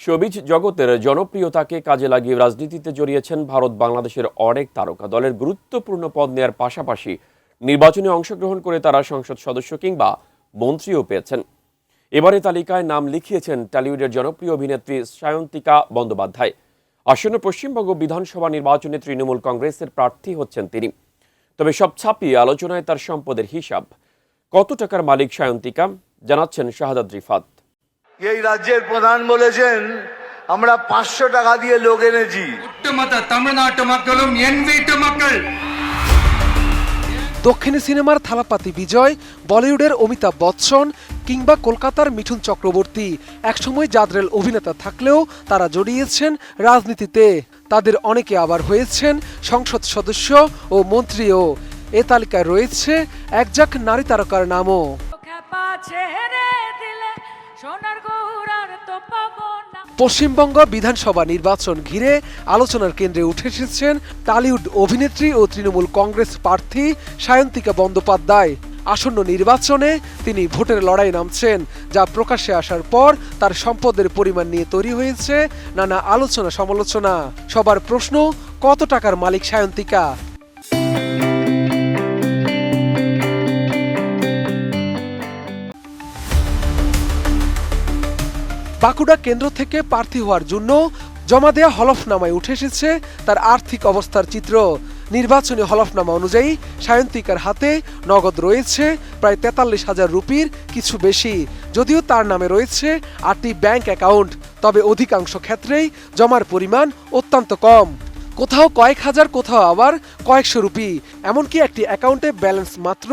Showbiz জগতের জনপ্রিয়তাকে কাজে লাগিয়ে রাজনীতিতে জড়িয়েছেন ভারত বাংলাদেশের অনেক তারকা। দলের গুরুত্বপূর্ণ পদ নেয়ার পাশাপাশি নির্বাচনে অংশগ্রহণ করে তারা সংসদ সদস্য কিংবা মন্ত্রীও পেয়েছেন। এবারে তালিকায় নাম লিখিয়েছেন টলিউডের জনপ্রিয় অভিনেত্রী সায়ন্তিকা বন্দ্যোপাধ্যায়। আসন্ন পশ্চিমবঙ্গ বিধানসভা নির্বাচনে তৃণমূল কংগ্রেসের প্রার্থী হচ্ছেন তিনি। তবে সব ছাপিয়ে আলোচনায় তার সম্পদের হিসাব। কত টাকার মালিক সায়ন্তিকা, জানাচ্ছেন শাহাদাত রিফাত। এই রাজ্যের প্রধান বলেছেন আমরা 500 টাকা দিয়ে লোক এনেছি। দক্ষিণী সিনেমার থালাপাতি বিজয়, বলিউডের অমিতাভ বচ্চন কিংবা কলকাতার মিঠুন চক্রবর্তী একসময় জাদরেল অভিনেতা থাকলেও তারা জড়িয়েছেন রাজনীতিতে। তাদের অনেকে আবার হয়েছেন সংসদ সদস্য ও মন্ত্রীও। এ তালিকায় রয়েছে একঝাঁক নারী তারকার নামও। পশ্চিমবঙ্গ বিধানসভা নির্বাচন ঘিরে আলোচনার কেন্দ্রে উঠে এসেছেন টলিউড অভিনেত্রী ও তৃণমূল কংগ্রেস প্রার্থী সায়ন্তিকা বন্দ্যোপাধ্যায়। আসন্ন নির্বাচনে তিনি ভোটের লড়াই নামছেন, যা প্রকাশ্যে আসার পর তার সম্পদের পরিমাণ নিয়ে তৈরি হয়েছে নানা আলোচনা সমালোচনা। সবার প্রশ্ন, কত টাকার মালিক সায়ন্তিকা? বাঁকুড়া কেন্দ্র থেকে প্রার্থী হওয়ার জন্য জমা দেয়া হলফনামায় উঠে এসেছে তার আর্থিক অবস্থার চিত্র। নির্বাচনী হলফনামা অনুযায়ী সায়ন্তিকার হাতে নগদ রয়েছে প্রায় 43,000 রুপির কিছু বেশি। যদিও তার নামে রয়েছে 8টি ব্যাংক অ্যাকাউন্ট, তবে অধিকাংশ ক্ষেত্রেই জমার পরিমাণ অত্যন্ত কম। কোথাও কয়েক হাজার, কোথাও আবার কয়েকশো রুপি, এমনকি একটি অ্যাকাউন্টে ব্যালেন্স মাত্র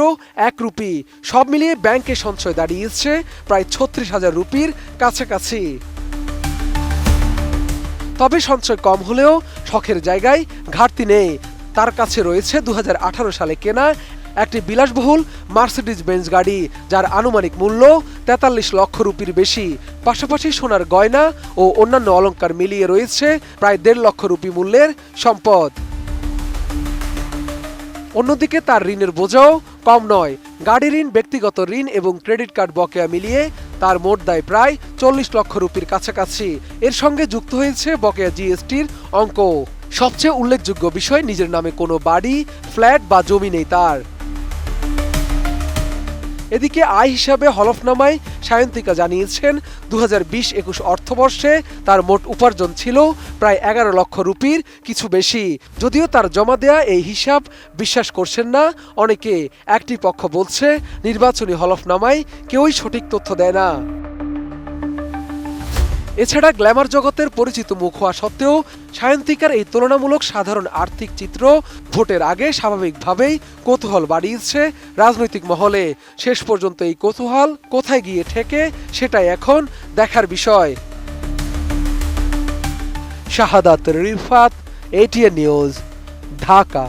1 রুপি। সব মিলিয়ে ব্যাংকে সঞ্চয় দাঁড়িয়েছে প্রায় 36,000 রুপির কাছাকাছি। তবে সঞ্চয় কম হলেও শখের জায়গায় ঘাটতি নেই। তার কাছে রয়েছে 2018 সালে কেনা একটি বিলাসবহুল মার্সিডিজ বেঞ্জ গাড়ি, যার আনুমানিক মূল্য 43 লক্ষ রুপির বেশি। পাশাপাশি সোনার গয়না ও অন্যান্য অলংকার মিলিয়ে রয়েছে প্রায় 1.5 লক্ষ রুপি মূল্যের সম্পদ। অন্যদিকে তার ঋণের বোঝাও কম নয়। গাড়ি ঋণ, ব্যক্তিগত ঋণ এবং ক্রেডিট কার্ড বকেয়া মিলিয়ে তার মোট দায় প্রায় 40 লক্ষ রুপির কাছাকাছি। এর সঙ্গে যুক্ত হয়েছে বকেয়া জিএসটির অঙ্ক। সবচেয়ে উল্লেখযোগ্য বিষয়, নিজের নামে কোনো বাড়ি, ফ্ল্যাট বা জমি নেই তার। এদিকে আয় হিসাবে হলফনামায় সায়ন্তিকা জানিয়েছেন 2020-21 অর্থবর্ষে তার মোট উপার্জন ছিল প্রায় 11 লক্ষ রুপির কিছু বেশি। যদিও তার জমা দেয়া এই হিসাব বিশ্বাস করছেন না অনেকে। একটি পক্ষ বলছে নির্বাচনী হলফনামায় কেউই সঠিক তথ্য দেয় না। এছাড়া গ্ল্যামার জগতের পরিচিত মুখ হওয়া সত্ত্বেও সায়ন্তিকার এই তুলনামূলক সাধারণ আর্থিক চিত্র ভোটের আগে স্বাভাবিকভাবেই কৌতূহল বাড়িয়েছে রাজনৈতিক মহলে। শেষ পর্যন্ত এই কৌতূহল কোথায় গিয়ে ঠেকে, সেটাই এখন দেখার বিষয়। শাহাদাত রিফাত, ATN নিউজ, ঢাকা।